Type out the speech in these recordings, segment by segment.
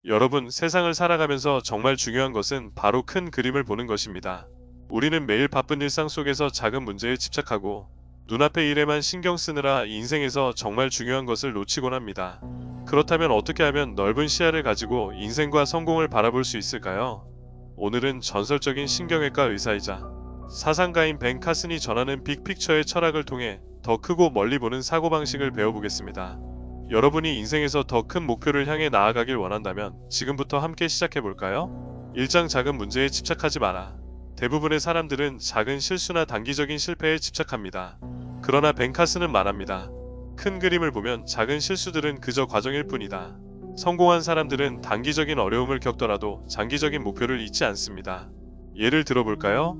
여러분, 세상을 살아가면서 정말 중요한 것은 바로 큰 그림을 보는 것입니다. 우리는 매일 바쁜 일상 속에서 작은 문제에 집착하고 눈앞의 일에만 신경 쓰느라 인생에서 정말 중요한 것을 놓치곤 합니다. 그렇다면 어떻게 하면 넓은 시야를 가지고 인생과 성공을 바라볼 수 있을까요? 오늘은 전설적인 신경외과 의사이자 사상가인 벤 카슨이 전하는 빅픽처의 철학을 통해 더 크고 멀리 보는 사고방식을 배워보겠습니다. 여러분이 인생에서 더 큰 목표를 향해 나아가길 원한다면 지금부터 함께 시작해볼까요? 1장 작은 문제에 집착하지 마라. 대부분의 사람들은 작은 실수나 단기적인 실패에 집착합니다. 그러나 벤 카슨은 말합니다. 큰 그림을 보면 작은 실수들은 그저 과정일 뿐이다. 성공한 사람들은 단기적인 어려움을 겪더라도 장기적인 목표를 잊지 않습니다. 예를 들어볼까요?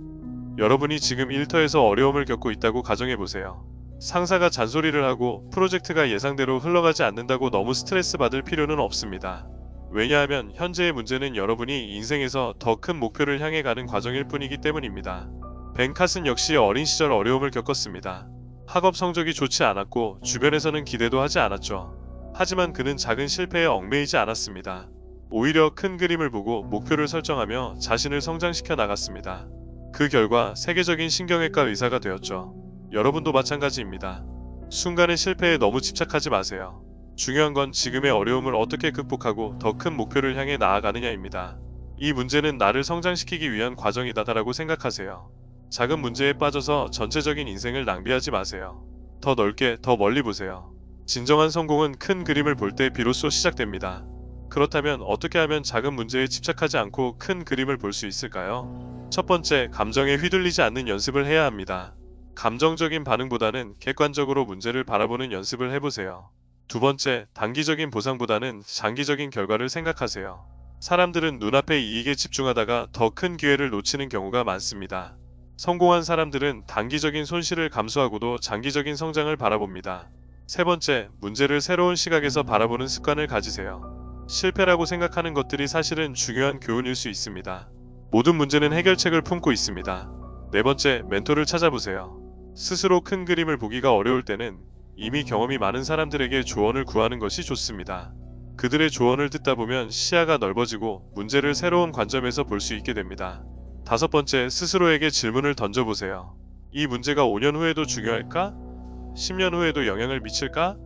여러분이 지금 일터에서 어려움을 겪고 있다고 가정해보세요. 상사가 잔소리를 하고 프로젝트가 예상대로 흘러가지 않는다고 너무 스트레스 받을 필요는 없습니다. 왜냐하면 현재의 문제는 여러분이 인생에서 더 큰 목표를 향해 가는 과정일 뿐이기 때문입니다. 벤 카슨 역시 어린 시절 어려움을 겪었습니다. 학업 성적이 좋지 않았고 주변에서는 기대도 하지 않았죠. 하지만 그는 작은 실패에 얽매이지 않았습니다. 오히려 큰 그림을 보고 목표를 설정하며 자신을 성장시켜 나갔습니다. 그 결과 세계적인 신경외과 의사가 되었죠. 여러분도 마찬가지입니다. 순간의 실패에 너무 집착하지 마세요. 중요한 건 지금의 어려움을 어떻게 극복하고 더 큰 목표를 향해 나아가느냐입니다. 이 문제는 나를 성장시키기 위한 과정이다라고 생각하세요. 작은 문제에 빠져서 전체적인 인생을 낭비하지 마세요. 더 넓게, 더 멀리 보세요. 진정한 성공은 큰 그림을 볼 때 비로소 시작됩니다. 그렇다면 어떻게 하면 작은 문제에 집착하지 않고 큰 그림을 볼 수 있을까요? 첫 번째, 감정에 휘둘리지 않는 연습을 해야 합니다. 감정적인 반응보다는 객관적으로 문제를 바라보는 연습을 해보세요. 두 번째, 단기적인 보상보다는 장기적인 결과를 생각하세요. 사람들은 눈앞의 이익에 집중하다가 더 큰 기회를 놓치는 경우가 많습니다. 성공한 사람들은 단기적인 손실을 감수하고도 장기적인 성장을 바라봅니다. 세 번째, 문제를 새로운 시각에서 바라보는 습관을 가지세요. 실패라고 생각하는 것들이 사실은 중요한 교훈일 수 있습니다. 모든 문제는 해결책을 품고 있습니다. 네 번째, 멘토를 찾아보세요. 스스로 큰 그림을 보기가 어려울 때는 이미 경험이 많은 사람들에게 조언을 구하는 것이 좋습니다. 그들의 조언을 듣다 보면 시야가 넓어지고 문제를 새로운 관점에서 볼 수 있게 됩니다. 다섯 번째, 스스로에게 질문을 던져보세요. 이 문제가 5년 후에도 중요할까? 10년 후에도 영향을 미칠까?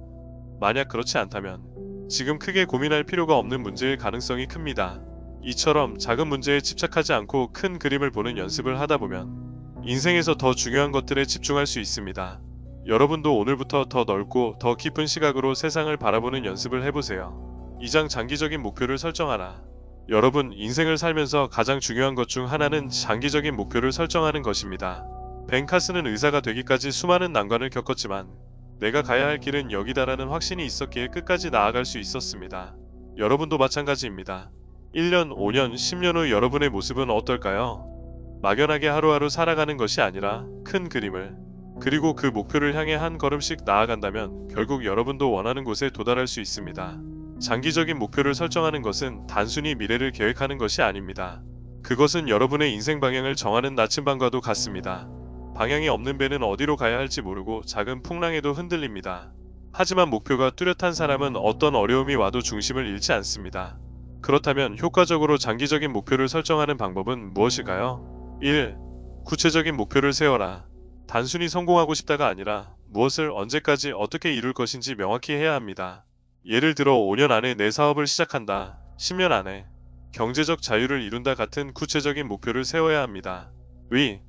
만약 그렇지 않다면 지금 크게 고민할 필요가 없는 문제일 가능성이 큽니다. 이처럼 작은 문제에 집착하지 않고 큰 그림을 보는 연습을 하다 보면 인생에서 더 중요한 것들에 집중할 수 있습니다. 여러분도 오늘부터 더 넓고 더 깊은 시각으로 세상을 바라보는 연습을 해보세요. 2장 장기적인 목표를 설정하라. 여러분, 인생을 살면서 가장 중요한 것 중 하나는 장기적인 목표를 설정하는 것입니다. 벤 카슨은 의사가 되기까지 수많은 난관을 겪었지만 내가 가야 할 길은 여기다라는 확신이 있었기에 끝까지 나아갈 수 있었습니다. 여러분도 마찬가지입니다. 1년, 5년, 10년 후 여러분의 모습은 어떨까요? 막연하게 하루하루 살아가는 것이 아니라 큰 그림을, 그리고 그 목표를 향해 한 걸음씩 나아간다면 결국 여러분도 원하는 곳에 도달할 수 있습니다. 장기적인 목표를 설정하는 것은 단순히 미래를 계획하는 것이 아닙니다. 그것은 여러분의 인생 방향을 정하는 나침반과도 같습니다. 방향이 없는 배는 어디로 가야 할지 모르고 작은 풍랑에도 흔들립니다. 하지만 목표가 뚜렷한 사람은 어떤 어려움이 와도 중심을 잃지 않습니다. 그렇다면 효과적으로 장기적인 목표를 설정하는 방법은 무엇일까요? 1. 구체적인 목표를 세워라. 단순히 성공하고 싶다가 아니라 무엇을 언제까지 어떻게 이룰 것인지 명확히 해야 합니다. 예를 들어 5년 안에 내 사업을 시작한다. 10년 안에 경제적 자유를 이룬다 같은 구체적인 목표를 세워야 합니다. 위.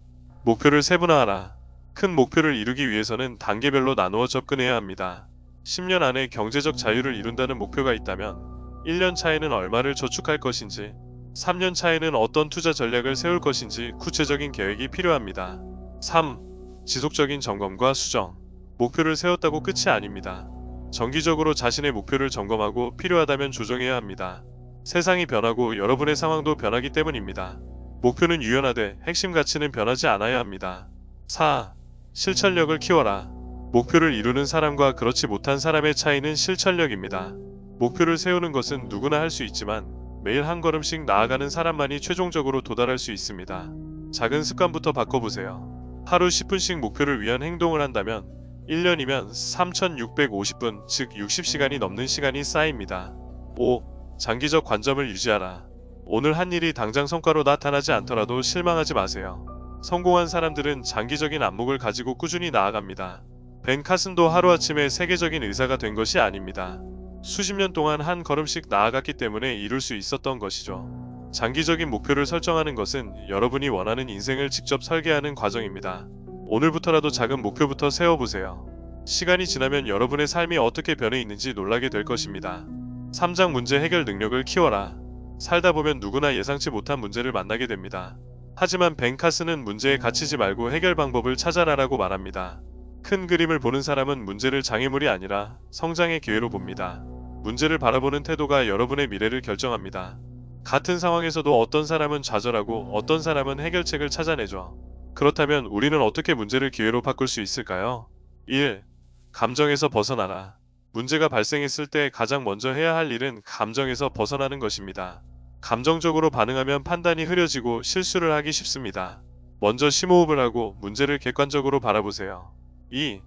목표를 세분화하라. 큰 목표를 이루기 위해서는 단계별로 나누어 접근해야 합니다. 10년 안에 경제적 자유를 이룬다는 목표가 있다면 1년 차에는 얼마를 저축할 것인지, 3년 차에는 어떤 투자 전략을 세울 것인지 구체적인 계획이 필요합니다. 3. 지속적인 점검과 수정. 목표를 세웠다고 끝이 아닙니다. 정기적으로 자신의 목표를 점검하고 필요하다면 조정해야 합니다. 세상이 변하고 여러분의 상황도 변하기 때문입니다. 목표는 유연하되 핵심 가치는 변하지 않아야 합니다. 4. 실천력을 키워라. 목표를 이루는 사람과 그렇지 못한 사람의 차이는 실천력입니다. 목표를 세우는 것은 누구나 할 수 있지만 매일 한 걸음씩 나아가는 사람만이 최종적으로 도달할 수 있습니다. 작은 습관부터 바꿔보세요. 하루 10분씩 목표를 위한 행동을 한다면 1년이면 3,650분, 즉 60시간이 넘는 시간이 쌓입니다. 5. 장기적 관점을 유지하라. 오늘 한 일이 당장 성과로 나타나지 않더라도 실망하지 마세요. 성공한 사람들은 장기적인 안목을 가지고 꾸준히 나아갑니다. 벤 카슨도 하루아침에 세계적인 의사가 된 것이 아닙니다. 수십 년 동안 한 걸음씩 나아갔기 때문에 이룰 수 있었던 것이죠. 장기적인 목표를 설정하는 것은 여러분이 원하는 인생을 직접 설계하는 과정입니다. 오늘부터라도 작은 목표부터 세워보세요. 시간이 지나면 여러분의 삶이 어떻게 변해 있는지 놀라게 될 것입니다. 3장 문제 해결 능력을 키워라. 살다 보면 누구나 예상치 못한 문제를 만나게 됩니다. 하지만 벤 카슨은 문제에 갇히지 말고 해결 방법을 찾아라라고 말합니다. 큰 그림을 보는 사람은 문제를 장애물이 아니라 성장의 기회로 봅니다. 문제를 바라보는 태도가 여러분의 미래를 결정합니다. 같은 상황에서도 어떤 사람은 좌절하고 어떤 사람은 해결책을 찾아내죠. 그렇다면 우리는 어떻게 문제를 기회로 바꿀 수 있을까요? 1. 감정에서 벗어나라. 문제가 발생했을 때 가장 먼저 해야 할 일은 감정에서 벗어나는 것입니다. 감정적으로 반응하면 판단이 흐려지고 실수를 하기 쉽습니다. 먼저 심호흡을 하고 문제를 객관적으로 바라보세요. 2.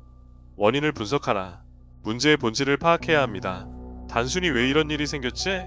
원인을 분석하라. 문제의 본질을 파악해야 합니다. 단순히 왜 이런 일이 생겼지?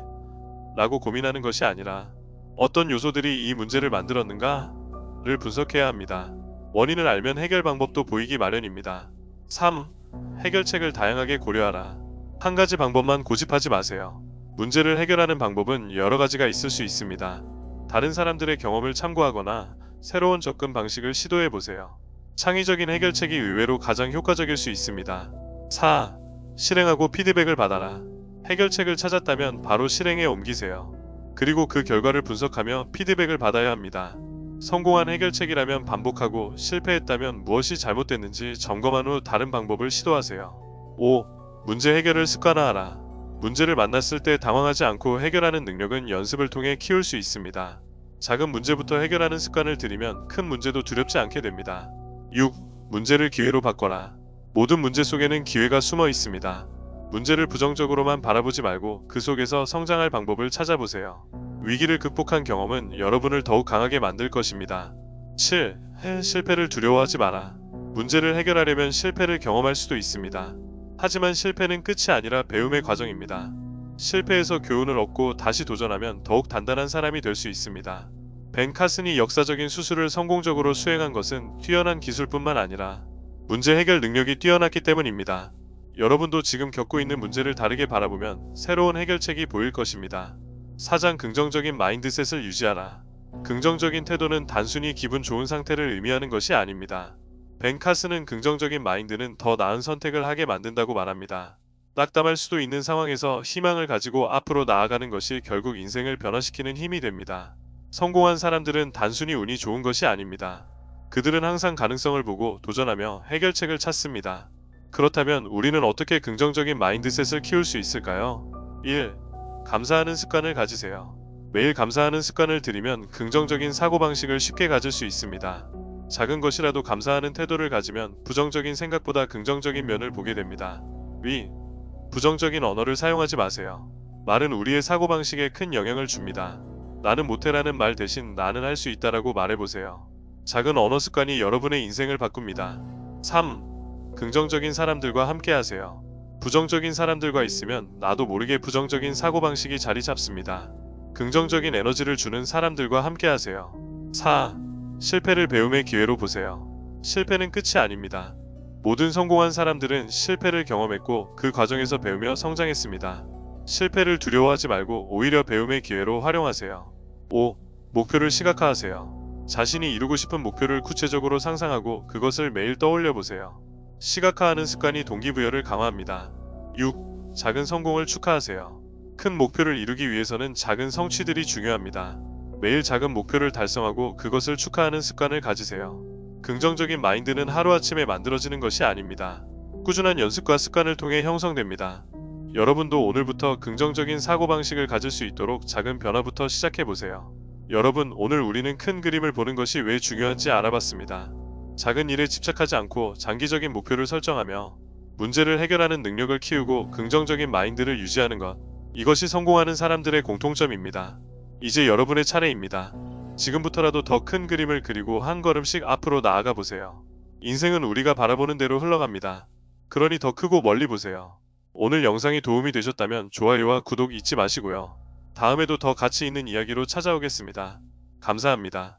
라고 고민하는 것이 아니라 어떤 요소들이 이 문제를 만들었는가를 분석해야 합니다. 원인을 알면 해결 방법도 보이기 마련입니다. 3. 해결책을 다양하게 고려하라. 한 가지 방법만 고집하지 마세요. 문제를 해결하는 방법은 여러 가지가 있을 수 있습니다. 다른 사람들의 경험을 참고하거나 새로운 접근 방식을 시도해 보세요. 창의적인 해결책이 의외로 가장 효과적일 수 있습니다. 4. 실행하고 피드백을 받아라. 해결책을 찾았다면 바로 실행에 옮기세요. 그리고 그 결과를 분석하며 피드백을 받아야 합니다. 성공한 해결책이라면 반복하고 실패했다면 무엇이 잘못됐는지 점검한 후 다른 방법을 시도하세요. 5. 문제 해결을 습관화하라. 문제를 만났을 때 당황하지 않고 해결하는 능력은 연습을 통해 키울 수 있습니다. 작은 문제부터 해결하는 습관을 들이면 큰 문제도 두렵지 않게 됩니다. 6. 문제를 기회로 바꿔라. 모든 문제 속에는 기회가 숨어 있습니다. 문제를 부정적으로만 바라보지 말고 그 속에서 성장할 방법을 찾아보세요. 위기를 극복한 경험은 여러분을 더욱 강하게 만들 것입니다. 7. 실패를 두려워하지 마라. 문제를 해결하려면 실패를 경험할 수도 있습니다. 하지만 실패는 끝이 아니라 배움의 과정입니다. 실패에서 교훈을 얻고 다시 도전하면 더욱 단단한 사람이 될 수 있습니다. 벤 카슨이 역사적인 수술을 성공적으로 수행한 것은 뛰어난 기술뿐만 아니라 문제 해결 능력이 뛰어났기 때문입니다. 여러분도 지금 겪고 있는 문제를 다르게 바라보면 새로운 해결책이 보일 것입니다. 4장 긍정적인 마인드셋을 유지하라. 긍정적인 태도는 단순히 기분 좋은 상태를 의미하는 것이 아닙니다. 벤 카슨은 긍정적인 마인드는 더 나은 선택을 하게 만든다고 말합니다. 낙담할 수도 있는 상황에서 희망을 가지고 앞으로 나아가는 것이 결국 인생을 변화시키는 힘이 됩니다. 성공한 사람들은 단순히 운이 좋은 것이 아닙니다. 그들은 항상 가능성을 보고 도전하며 해결책을 찾습니다. 그렇다면 우리는 어떻게 긍정적인 마인드셋을 키울 수 있을까요? 1. 감사하는 습관을 가지세요. 매일 감사하는 습관을 들이면 긍정적인 사고방식을 쉽게 가질 수 있습니다. 작은 것이라도 감사하는 태도를 가지면 부정적인 생각보다 긍정적인 면을 보게 됩니다. 위. 부정적인 언어를 사용하지 마세요. 말은 우리의 사고방식에 큰 영향을 줍니다. 나는 못해라는 말 대신 나는 할 수 있다라고 말해보세요. 작은 언어 습관이 여러분의 인생을 바꿉니다. 3. 긍정적인 사람들과 함께하세요. 부정적인 사람들과 있으면 나도 모르게 부정적인 사고방식이 자리 잡습니다. 긍정적인 에너지를 주는 사람들과 함께하세요. 4. 실패를 배움의 기회로 보세요. 실패는 끝이 아닙니다. 모든 성공한 사람들은 실패를 경험했고 그 과정에서 배우며 성장했습니다. 실패를 두려워하지 말고 오히려 배움의 기회로 활용하세요. 5. 목표를 시각화하세요. 자신이 이루고 싶은 목표를 구체적으로 상상하고 그것을 매일 떠올려 보세요. 시각화하는 습관이 동기부여를 강화합니다. 6. 작은 성공을 축하하세요. 큰 목표를 이루기 위해서는 작은 성취들이 중요합니다. 매일 작은 목표를 달성하고 그것을 축하하는 습관을 가지세요. 긍정적인 마인드는 하루아침에 만들어지는 것이 아닙니다. 꾸준한 연습과 습관을 통해 형성됩니다. 여러분도 오늘부터 긍정적인 사고방식을 가질 수 있도록 작은 변화부터 시작해보세요. 여러분, 오늘 우리는 큰 그림을 보는 것이 왜 중요한지 알아봤습니다. 작은 일에 집착하지 않고 장기적인 목표를 설정하며 문제를 해결하는 능력을 키우고 긍정적인 마인드를 유지하는 것. 이것이 성공하는 사람들의 공통점입니다. 이제 여러분의 차례입니다. 지금부터라도 더 큰 그림을 그리고 한 걸음씩 앞으로 나아가 보세요. 인생은 우리가 바라보는 대로 흘러갑니다. 그러니 더 크고 멀리 보세요. 오늘 영상이 도움이 되셨다면 좋아요와 구독 잊지 마시고요. 다음에도 더 가치 있는 이야기로 찾아오겠습니다. 감사합니다.